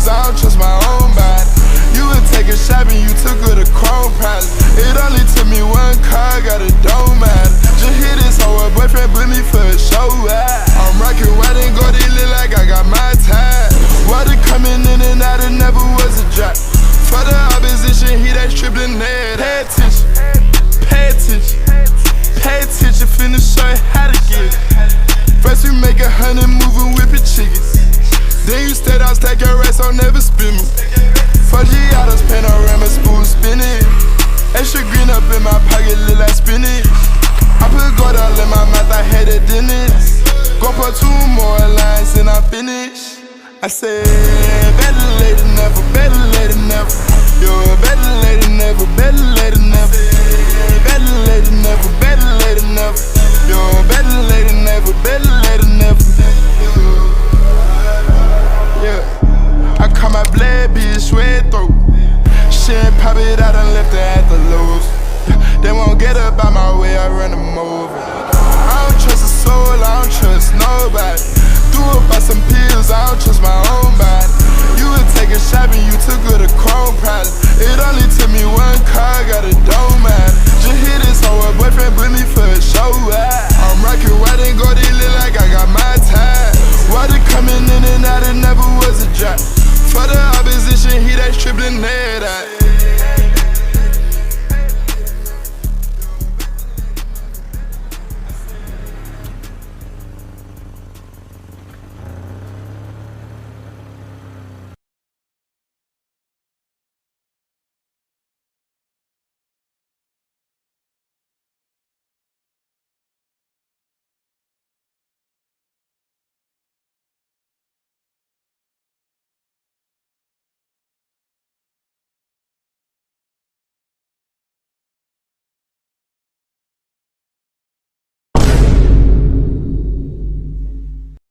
pills, I don't trust my own body. You would take a shot and you took her to Chrome Palace. It only took me one car, got a dome matter. Just hit this hoe, her boyfriend put me for a show. I'm rockin' white and gold, it look like I got my tag. Water coming in and out, it never was a drop. For the opposition, he that tripling head. Pay attention, pay attention, pay attention, finna show you how to get it. First we make 100 moving whipping chickens. Then you stayed out, stack your racks, I'll never spin me. 4G autos, panorama, spoon spinning. Extra green up in my pocket, look like spinach. I put gold all in my mouth, I had a dentist. Gon' put 2 more lines and I'm finished. I said, better late than never, better late than never. You're better late than never, better late than never. Better late than never, better late than never. You're better late than never, better late than never. Yeah, I call my blade bitch red throat. She ain't pop it out and left her at the lows. They won't get up out my way, I run them over. I don't trust a soul, I don't trust nobody. Do about some pills, I don't trust my own body. You would take a shot and you took her to Chrome Palace. It only took me one car, got a dome matter. Just hit this hoe, her boyfriend put me for a show. I'm rockin' white and gold, it look like I got my tag. Water coming in and out, it never was a drop. For the opposition, he that tripling head.